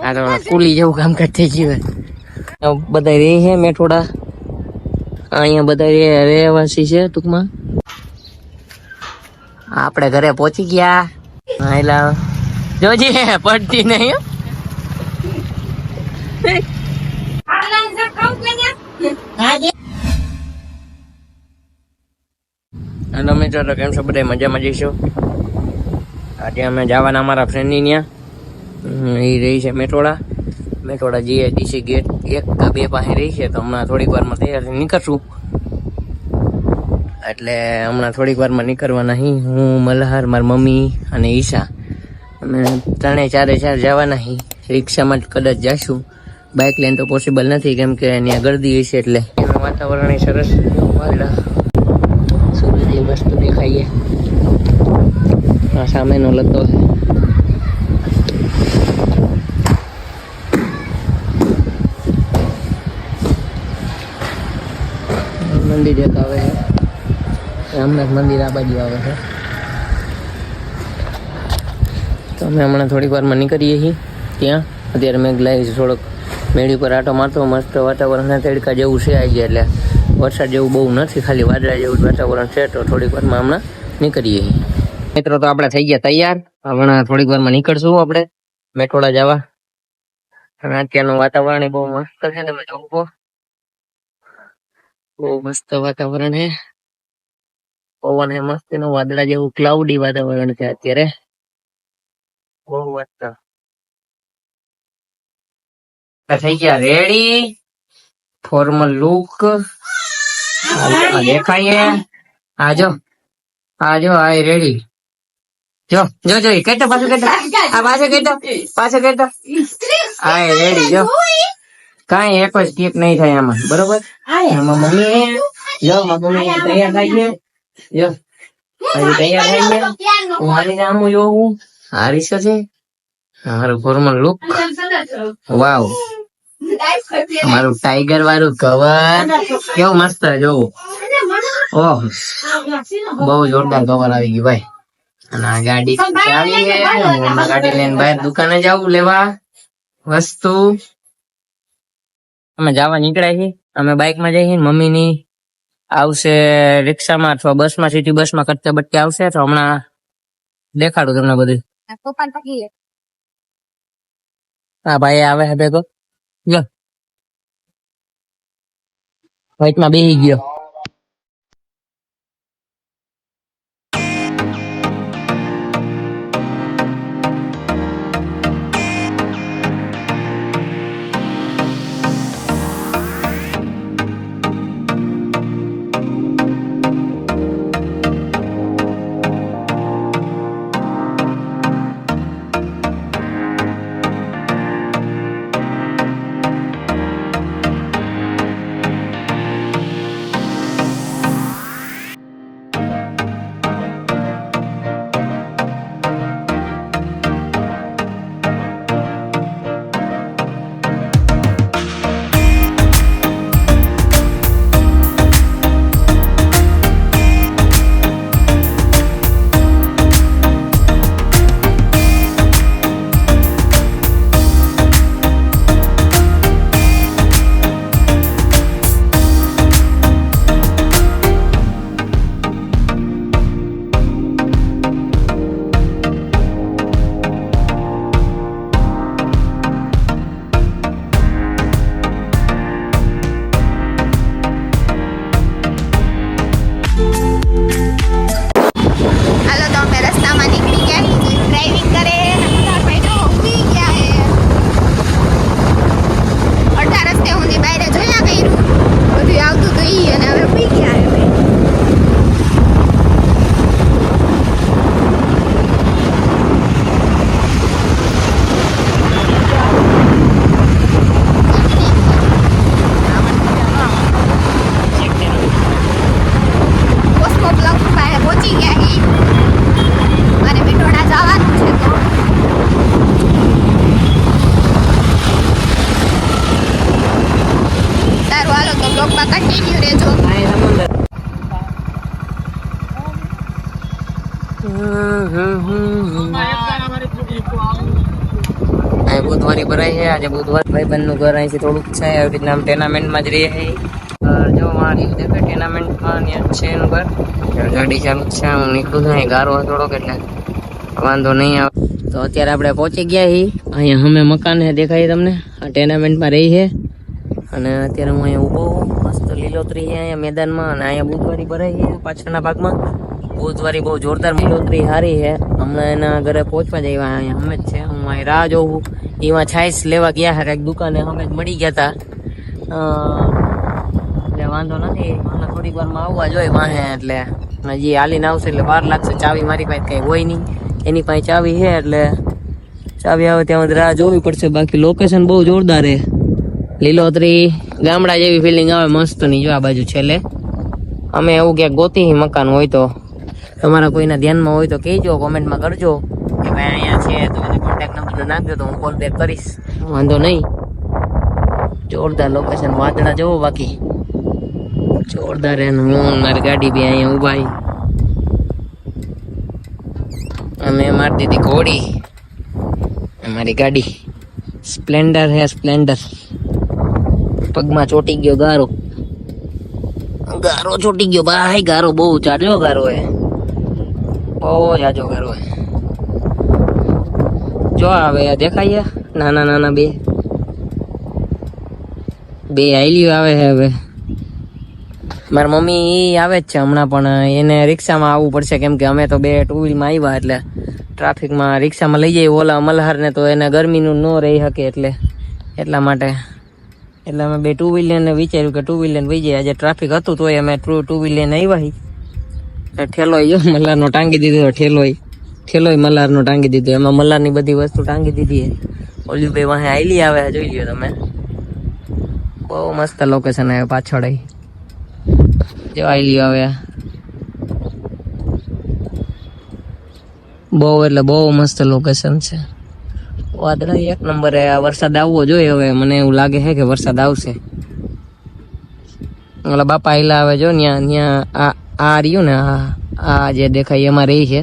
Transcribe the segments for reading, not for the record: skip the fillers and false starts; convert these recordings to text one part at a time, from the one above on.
આ તો કુલી જેવું કામકાજ થઈ ગયું. બધા રે છે મેઠોડા, અહીંયા બધા રહેવાસી છે ટૂંકમાં. આપણે ઘરે પહોંચી ગયા. એટલે જોજી પડતી નહીં. અને મિત્રો તો કેમ છો બધા મજામાં જઈશું. આજે અમે જવાના અમારા ફ્રેન્ડની ત્યાં. એ રહી છે મેટોડા જીઆઈડીસી ગેટ 1 કે 2 પાસે રહી છે. તો હમણાં થોડીક વારમાં તૈયાર નીકળશું. એટલે હમણાં થોડીક વારમાં નીકળવાના હી. હું, મલ્હાર, મારી મમ્મી અને ઈશા અમે ચારે ચાર જવાના હી. રિક્ષામાં જ કદાચ જઈશું. બાઇક લઈને તો પોસિબલ નથી કેમ કે ત્યાં ગરદી હશે. એટલે વાતાવરણ સરસ વાદળા, સૂરજ મસ્ત દેખાઈએ. આ સામેનો લતો છે. મંદિર એક આવે છે. રામનાથ મંદિર આ બાજુ આવે છે. તો અમે હમણાં થોડીક વારમાં નીકળીએ છીએ ત્યાં. અત્યારે મેં લાવી થોડોક મેળી પર આટો મારતો. મસ્ત વાતાવરણ તડકા જેવું છે આજે. એટલે વરસાદ જેવું બહુ નથી, ખાલી વાદળા જેવું જ વાતાવરણ છે. તો થોડીક વારમાં હમણાં નીકળીએ છીએ. મિત્રો તો આપણે થઈ ગયા તૈયાર. હમણાં થોડીક વારમાં નીકળશું આપણે મેટોડા જવા. અને અત્યારનું વાતાવરણ બહુ મસ્ત છે. તમે જોવો, બહુ મસ્ત વાતાવરણ છે. પવન છે મસ્ત એનો, વાદળા જેવું ક્લાઉડી વાતાવરણ છે અત્યારે. બહુ મસ્ત. થઈ ગયા રેડી, ફોર્મલ લુક દેખાઈએ. આજો આ રેડી. જો કેતો પાછું કેતો, આ પાછો કેતો આ રેડી. જો કાંઈ એક જ કેક નહીં થાય આમાં, બરોબર. આમાં મમ્મી જો મમ્મી તૈયાર થાય છે. જો હજી તૈયાર થાય છે. હું હારી આમ જોઉં હારી છે. મારું ફોર્મલ લુક, વાવ. મારું ટાઈગર વાળું કવર કેવું મસ્ત જોવું. ઓહ, બહુ જોરદાર કવર આવી ગયું ભાઈ. અને આ ગાડી ચાલી છે. ગાડી લઈને બહાર દુકાને જવું લેવા વસ્તુ. અમે જવા નીકળ્યા છીએ. અમે બાઇકમાં જઈએ છીએ. મમ્મીની આવશે રિક્ષામાં અથવા બસમાં, સિટી બસમાં કરતે બટકે આવશે. તો હમણાં દેખાડું તમને બધું. હા ભાઈ આવે છે ભેગો. જો વાઇટમાં બેસી ગયો. અહીં બુધવારી ભરાય છે આજે. બુધવાર ભાઈબંધ નું ઘર અહીંથી થોડુંક છે, એવી રીતના આમ ટેનામેન્ટમાં જ રહીએ છે. જો મારી દેખે ટેનામેન્ટમાં છે એનું ઘર. ગાડી ચાલુ જ છે, હું નીકળું છું. અહીં ગારો થોડોક એટલે વાંધો નહીં આવે. તો અત્યારે આપણે પહોંચી ગયા છીએ. અહીંયા અમે મકાન છે દેખાય તમને, આ ટેનામેન્ટમાં રહી છે. અને અત્યારે હું અહીંયા ઊભો મસ્ત લીલોતરી છે અહીંયા મેદાનમાં. અને અહીંયા બુધવારી ભરાઈ છે પાછળના ભાગમાં. બુધવારી બહુ જોરદાર લીલોતરી સારી છે. હમણાં એના ઘરે પહોંચવા જઈએ. અહીંયા અમે જ છે, હું અહીં રાહ જોઉં. એમાં છાઈસ લેવા ગયા હતા એક દુકાને, અમે જ મળી ગયા હતા. એટલે વાંધો નથી, મને થોડીક વારમાં આવવા જોઈએ વાહે. એટલે હજી હાલીને આવશે એટલે વાર લાગશે. ચાવી મારી પાસે કંઈ હોય નહીં, એની પાસે ચાવી છે એટલે ચાવી આવે ત્યાં રાહ જોવી પડશે. બાકી લોકેશન બહુ જોરદાર છે. લીલોતરી ગામડા જેવી ફિલિંગ આવે મસ્ત ની. જો આ બાજુ છેલ્લે અમે એવું ક્યાંક ગોતી મકાન હોય તો તમારા કોઈના ધ્યાનમાં હોય તો કહેજો, કોમેન્ટમાં કરજો કે ભાઈ અહીંયા છે તો મને કોન્ટેક્ટ નંબર નાખજો તો હું કોલ બેક કરીશ. વાંધો નહીં, જોરદાર લોકેશન. વાદળા જવો બાકી જોરદાર. એનું હું મારી ગાડી બી અહીંયા ઉભા અમે મારી દીધી ઘોડી. મારી ગાડી સ્પ્લેન્ડર હે, સ્પ્લેન્ડર. પગમાં ચોટી ગયો ગારો, ગારો ચોટી ગયો ભાઈ. ગારો બહુ જાજો ગારો હે, બહુ જાજો ગારો હે. જો આવે દેખાય નાના નાના બે આઈલીઓ આવે છે. હવે મારી મમ્મી આવે જ છે હમણાં, પણ એને રિક્ષામાં આવવું પડશે કેમ કે અમે તો બે ટુ વ્હીલમાં આવ્યા એટલે ટ્રાફિકમાં રિક્ષામાં લઈ જઈએ ઓલા મલ્હારને તો એને ગરમીનું ન રહી શકે એટલા માટે. એટલે અમે બે ટુ વ્હીલરને વિચાર્યું કે ટુ વ્હીલર વહી જાય. આજે ટ્રાફિક હતું તોય અમે ટુ વ્હીલર આવ્યા. ઠેલો જો મલ્હારનો ટાંગી દીધો, ઠેલોય મલ્હારનો ટાંગી દીધો. એમાં મલ્હારની બધી વસ્તુ ટાંગી દીધી. ઓલી ભાઈ વાહે આઈલી આવે, જોઈ લ્યો તમે. બહુ મસ્ત લોકેશન આવે પાછળ. જો આઈલી આવે બહુ એટલે બહુ મસ્ત લોકેશન છે. વાદળા એક નંબરે. વરસાદ આવવો જોઈએ હવે, મને એવું લાગે છે કે વરસાદ આવશે. ઓલા બાપા આઈલા આવે જો ત્યાં આ રહ્યું ને, આ જે દેખાય એમાં રહી છે.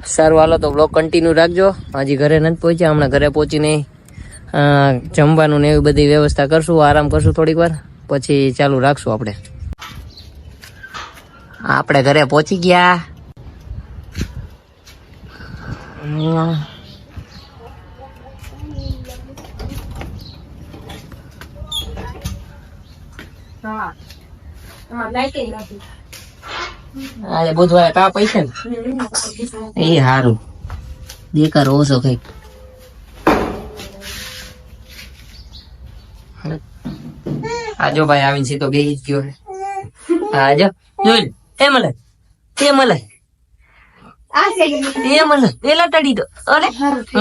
સારું હાલો તો બ્લોગ કન્ટિન્યુ રાખજો. હજી ઘરે નથી પહોંચ્યા, હમણાં ઘરે પહોંચીને જમવાનું ને એવી બધી વ્યવસ્થા કરશું, આરામ કરશું થોડીક વાર, પછી ચાલુ રાખશું. આપણે ઘરે પહોંચી ગયા. આજે બુધવારે કા પૈસા ને એ સારું દેખાર ઓછો કઈક. આજો ભાઈ આવીને સીધો બેસી જ ગયો. આજો જોઈ એ મળે પેલા ટડી દો. અરે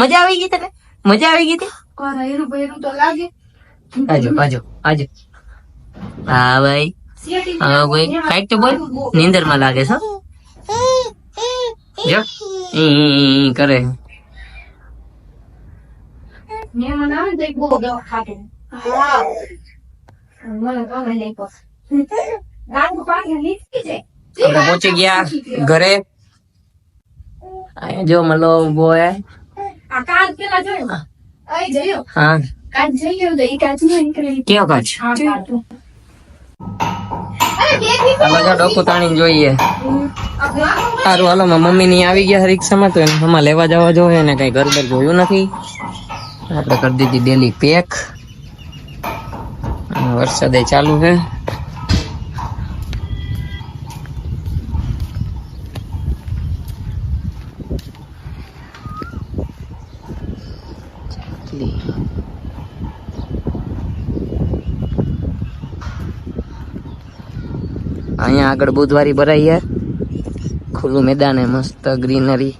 મજા આવી ગઈ તને? મજા આવી ગઈ હતી? આજો હા ભાઈ, હા ભાઈ કઈક તો બોલ. નીંદર માં લાગે છે જો કરે. આપણે પહોંચી ગયા ઘરે. જો મલો ઉભો હે. હા કયો કાચ? ડોકું તાણી જોઈએ. સારું હાલો, મમ્મી ની આવી ગયા રિક્ષામાં તો એને હમણાં લેવા જવા જોઈએ ને કઈ ઘર બર જોયું નથી. આપણે કરી દીધી ડેલી પેક. વરસાદે ચાલુ છે. અહીંયા આગળ બુધવારી ભરાઈ, ખુલ્લું મેદાન હે, મસ્ત ગ્રીનરી.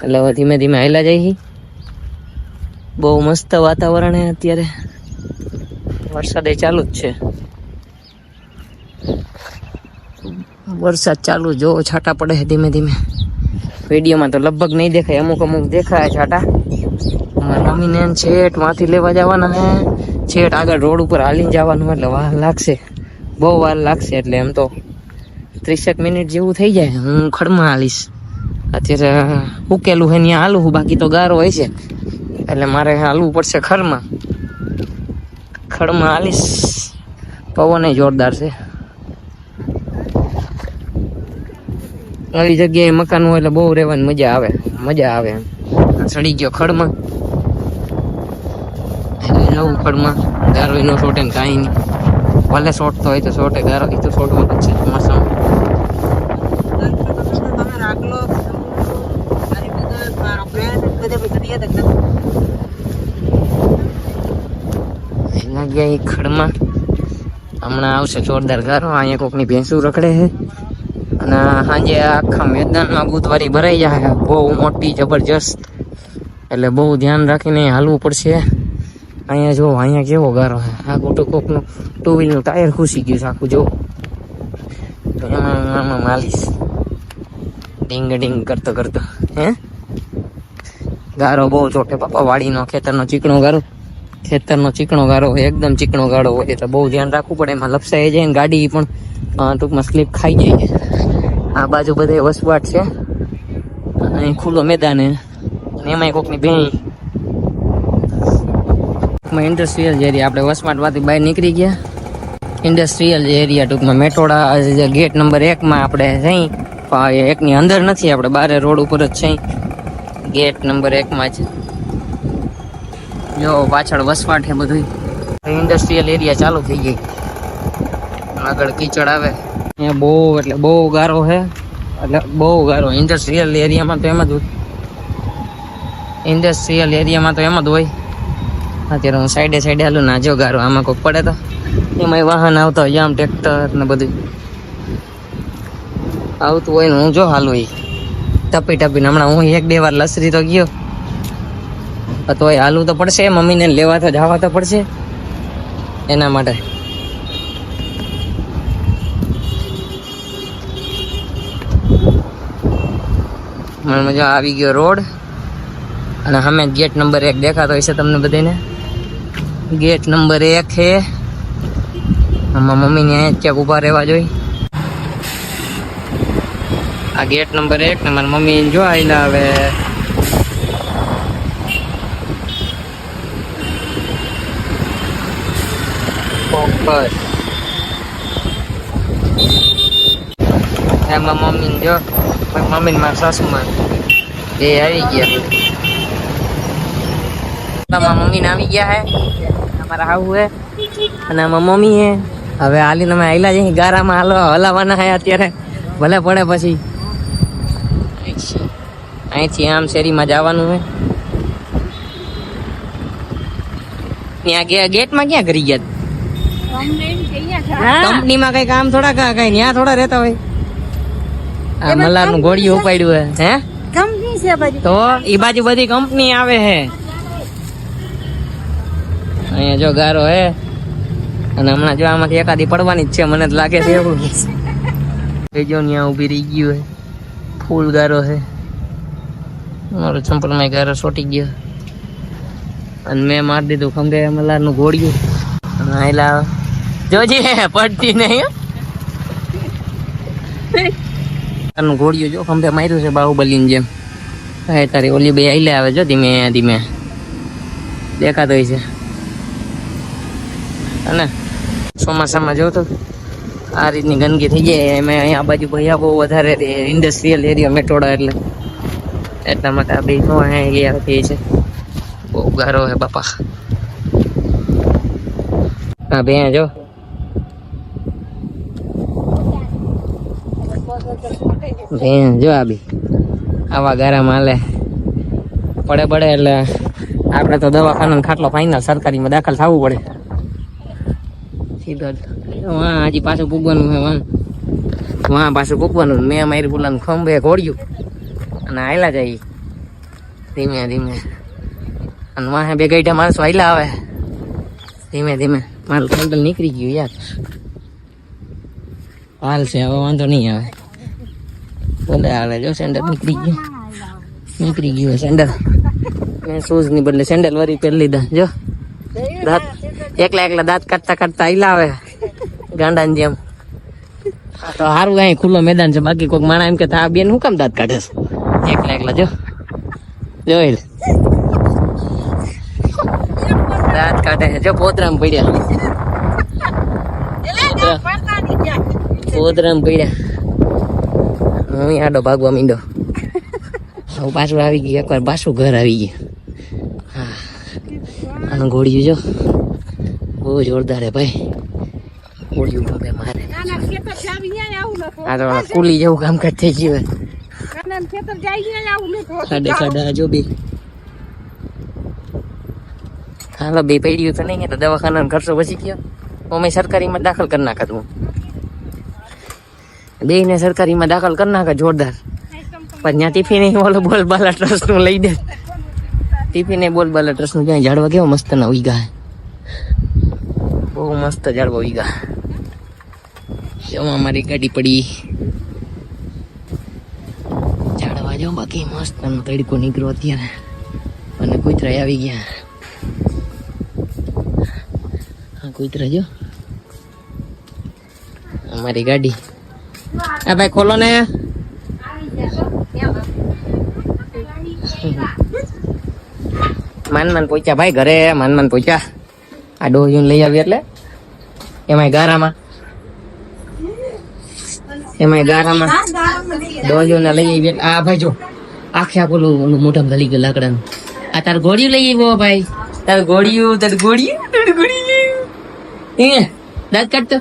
એટલે હવે ધીમે ધીમે હાલ્યા જાય. બહુ મસ્ત વાતાવરણ હે અત્યારે. વરસાદ ચાલુ જ છે. વરસાદ ચાલુ, જો છાંટા પડે છે ધીમે ધીમે. વિડીયોમાં તો લગભગ નહીં દેખાય, અમુક દેખાય છાંટા. મારા મમ્મીને છેટ માંથી લેવા જવાના હે, છેટ આગળ રોડ ઉપર હાલીને જવાનું, એટલે વાર લાગશે, બહુ વાર લાગશે. એટલે એમ તો 30 મિનિટ જેવું થઈ જાય. હું ખડમાં હાલીશ અત્યારે ઉકેલું છે ત્યાં હાલું, બાકી તો ગારો હોય છે એટલે મારે હાલવું પડશે ખરમાં. ખડમાં હાલીશ. પવન જોરદાર છે. આવી જગ્યાએ મકાન હોય એટલે બહુ રહેવાની મજા આવે એમ. ચડી ગયો ખડમાં, જવું ખડમાં. ગારો એનો શોટે ને કાંઈ નહીં, ભલે શોટતો હોય તો શોટે, ગારો એ તો શોટમાં જ છે ચોમાસામાં. ગયા ખડમાં હમણાં આવશે જોરદાર ગારો. અહીંયા કોકની ભેંસું રખડે છે અને સાંજે આખા મેદાનમાં બુધવારી ભરાઈ જાય, બહુ મોટી જબરજસ્ત. એટલે બહુ ધ્યાન રાખીને હાલવું પડશે. અહીંયા જો અહીંયા કેવો ગારો છે, આખું કોકનું ટુ વ્હીલનું ટાયર ખુશી ગયું છે આખું. જો એમાં માલીશ ડીંગ ડીંગ કરતો હે. ગારો બહુ ચોટે પપ્પા, વાડીનો ખેતરનો ચીકણો ગારો હોય, એકદમ ચીકણો ગાળો હોય એટલે બહુ ધ્યાન રાખવું પડે. એમાં લપસાઈ જાય ને ગાડી પણ ટૂંકમાં સ્લીપ ખાઈ જાય. આ બાજુ બધે વસવાટ છે અને ખુલ્લો મેદાન અને એમાંય કોકની ભેંસ. ઇન્ડસ્ટ્રીયલ એરિયા, આપણે વસવાટમાંથી બહાર નીકળી ગયા. ઇન્ડસ્ટ્રીયલ એરિયા ટૂંકમાં મેટોડા ગેટ નંબર 1 માં આપણે જઈ. એકની અંદર નથી, આપણે બારે રોડ ઉપર જ છે. ગેટ નંબર 1 માં જ જો પાછળ વસવાટ છે બધું. ઇન્ડસ્ટ્રીયલ એરિયા ચાલુ થઈ ગઈ. આગળ કીચડ આવે અહીંયા બહુ, એટલે બહુ ગારો છે, એટલે બહુ ગારો. ઇન્ડસ્ટ્રીયલ એરિયામાં તો એમ જ હોય. હોય. અત્યારે હું સાઈડે હાલું ના, જો ગારો આમાં કોઈ પડે તો એમાં વાહન આવતા હોય, આમ ટ્રેક્ટર ને બધું આવતું હોય ને હું જો હાલું એ ટપીને. હમણાં હું 1-2 વાર લસરી તો ગયો, તો હાલવું તો પડશે. મમ્મીને લેવા તો જવા તો પડશે એના માટે. મજા આવી ગયો રોડ અને અમે ગેટ નંબર 1 દેખાતો હશે તમને બધાને. ગેટ નંબર 1 છે. આમાં મમ્મીને અહીંયા ક્યાંક ઊભા રહેવા જોઈએ. આ ગેટ નંબર 1 ને મારી મમ્મી જો આવેલા હવે. એમાં મમ્મી જો, મમ્મી ને મારા સાસુમાં એ આવી ગયા. મમ્મી ને આવી ગયા હે, અમારા હાઉ હે અને આમાં મમ્મી હે. હવે હાલીને અમે આયલા જઈએ. ગારામાં હલાવાના હે અત્યારે, ભલે પડે પછી. અહીંથી આમ શેરીમાં જવાનું હે. ત્યાં ગેટમાં ક્યાં કરી ગયા? કંપનીમાં કઈ કામ થોડા કઈ ત્યાં થોડા રહેતા હોય. આ મલાર નું ઘોડિયું ઉપાડ્યું હે. કંપની છે તો એ બાજુ બધી કંપની આવે હે. અહીંયા જો ગારો હે અને હમણાં જો આમાંથી એકાદી પડવાની જ છે મને જ લાગે છે એવું. એ જો ત્યાં ઉભી રહી ગયું હે, ફૂલ ગારો હે. મારો ચંપલમાં ગારો સોટી ગયો અને મેં મારી દીધું ખંભે મલાર નું ઘોડિયું. આયલા જોજી પડતી નહીં. ઘોડિયું જો ખંભે માર્યું છે બાહુબલીની જેમ. તારી ઓલી બે આઈલે આવે જો ધીમે ધીમે દેખાતો હોય છે. અને ચોમાસામાં જો તો આ રીતની ગંદકી થઈ જાય. એમાં અહીંયા બાજુ ભૈયા બહુ વધારે ઇન્ડસ્ટ્રીયલ એરિયા મેટોડા એટલા માટે આ બે નો અહીંયા થઈ છે. બહુ ગારો હે બાપા. હા બે જો જો આ બી આવા ગારામાં હાલે. પડે એટલે આપણે તો દવાખાના ખાટલો ફાઇનલ સરકારીમાં દાખલ થવું પડે સીધા. વાં હજી પાછું પૂગવાનું છે. વાં પાછું પૂગવાનું. મેં મારી પુલાનું ખંભે ઘોડ્યું અને હાયલા જાય ધીમે ધીમે. અને વાં બે ગઈઢા માણસો હાયલા આવે ધીમે ધીમે. મારું સેન્ડલ નીકળી ગયું યાર. હાલ છે હવે, વાંધો નહીં આવે. બોલે આવે જો સેન્ડલ નીકળી ગયું સેન્ડલ. મેં શૂઝ ની બદલે સેન્ડલ વરી પહેરી લીધા. જો દાંત એકલા દાંત કાઢતા આઈલા આવે ગાંડા ની જેમ. તો સારું અહીં ખુલ્લો મેદાન છે. બાકી કોઈક માણા એમ કે આ બેન શું કામ દાંત કાઢે છે? એકલા જો જોઈ લે. દાંત કાઢે છે જો પોતરામ પડ્યા હું આડો ભાગવા માંડ્યો. હું પાછું આવી ગયું એકવાર પાછું ઘર આવી ગયું. હા આનું ઘોડિયું જો બહુ જોરદાર હે ભાઈ. ઘોડિયું ગમે મારે. આ તો કુલી જેવું કામકાજ થઈ ગયું. ખાડા જો બે હાલો બે પડ્યું તો નહીં તો દવાખાના ખર્ચો બચી ગયો. અમે સરકારીમાં દાખલ કરી નાખા તું બે ને સરકારીમાં દાખલ કરી નાખા જોરદાર. પણ ત્યાં ટિફિન ઓલો બોલબાલા ટ્રસ્ટ નું લઈ દે. ટિફિન બોલબાલા ટ્રસ્ટ નું ત્યાં ઝાડવા કેવો મસ્ત ના ઉગા. બહુ મસ્ત ઝાડવા ઉગા. જેમાં અમારી ગાડી પડી ઝાડવા જો બાકી મસ્ત તડકો નીકળ્યો અત્યારે અને કૂતરા આવી ગયા. હા કૂતરા જો અમારી ગાડી. આ ભાઈ ખોલો ને. માન પહોંચ્યા ભાઈ ઘરે. માન પહોંચ્યા. આ ડોહીને લઈ આવી એટલે એમાંય ગારામાં ડોહીઓને લઈ આવી. આ ભાઈ જો આખે ઓલું મોટા ગલી ગયું લાકડાનું. આ તાર ઘોડિયું લઈ આવ્યો ભાઈ. તાર ઘોડિયું દાંત કાઢતો.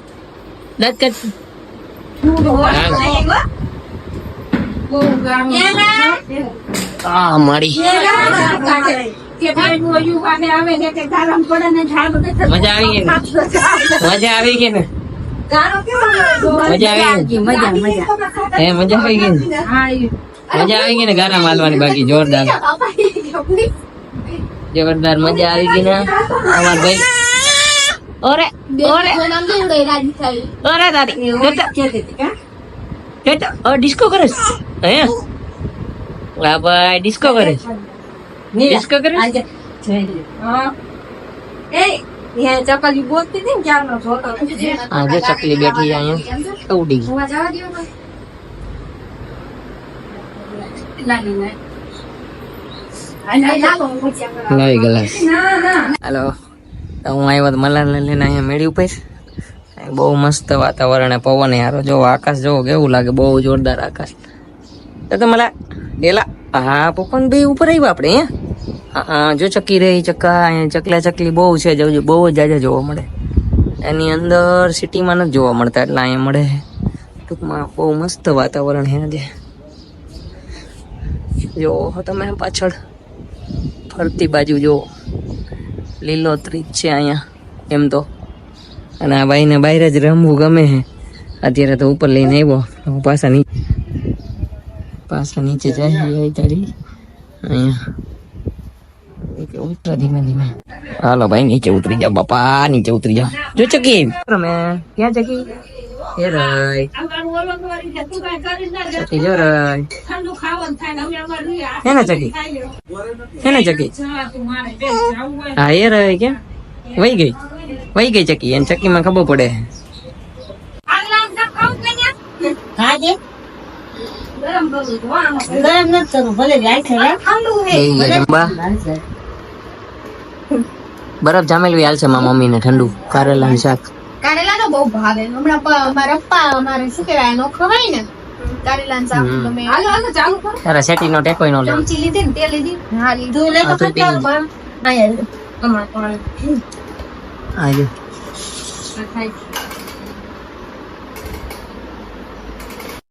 આ મારી મજા આવી ગઈ ને. ગારા માલવાની બાકી જોરદાર મજા આવી ગઈ ને. અમાર ભાઈ ઓરે તારી ડિસ્કો કરે હે. હા ભાઈ ડિસ્કો કરે. ચકલી બોલતી હતી ને ક્યારનો જોતો. આજે ચકલી બેઠી અહીંયા ઉડી ગઈ. લઈ ગલાસ. હાલો હું આવ્યો તો મલાર લઈને અહીંયા મેળી ઉપર. બહુ મસ્ત વાતાવરણ પવન યાર. જો આકાશ જોવો કેવું લાગે. બહુ જોરદાર આકાશ. તો મલા ડેલા હા પપ્પા બે ઉપર આવ્યા આપણે. હા જો ચકી રહી ચકલા ચકલી બહુ છે. બહુ જ જાજા જોવા મળે. એની અંદર સિટીમાં નથી જોવા મળતા એટલે અહીંયા મળે. ટૂંકમાં બહુ મસ્ત વાતાવરણ છે આજે. જો તમે પાછળ ફરતી બાજુ જો લીલોતરી છે અહીંયા એમ તો. અને આ ભાઈને બહાર જ રમવું ગમે છે. અત્યારે તો ઉપર લઈને આવ્યો. પાછા નીચે જાય તારી અહીંયા ઉતરા ધીમે ધીમે. હાલો ભાઈ નીચે ઉતરી જાઓ બાપા. નીચે ઉતરી જાઓ. જો ચકી તમે ક્યાં ચકી એ રાય ચકી જો રાય હે ને ચકી હા એ રાય ક્યાં વહી ગઈ ચકી. એને ચકીમાં ખબર પડે. બરફ જામેલવી હાલ છે મારા મમ્મી ને ઠંડુ કારેલા શાક. કારેલા તો બહુ ભાવે. હમણાં મારા પપ્પા અમારે શું કહેવાય એનો ખવાય ને કારેલા નું શાક. તમે હાલો ચાલુ કરો. તારા સેટી નો ટેકો નો લે. ચમચી લીધી ને તે લીધી. હા લીધું લે તો કેટલા હમણાં પણ આજો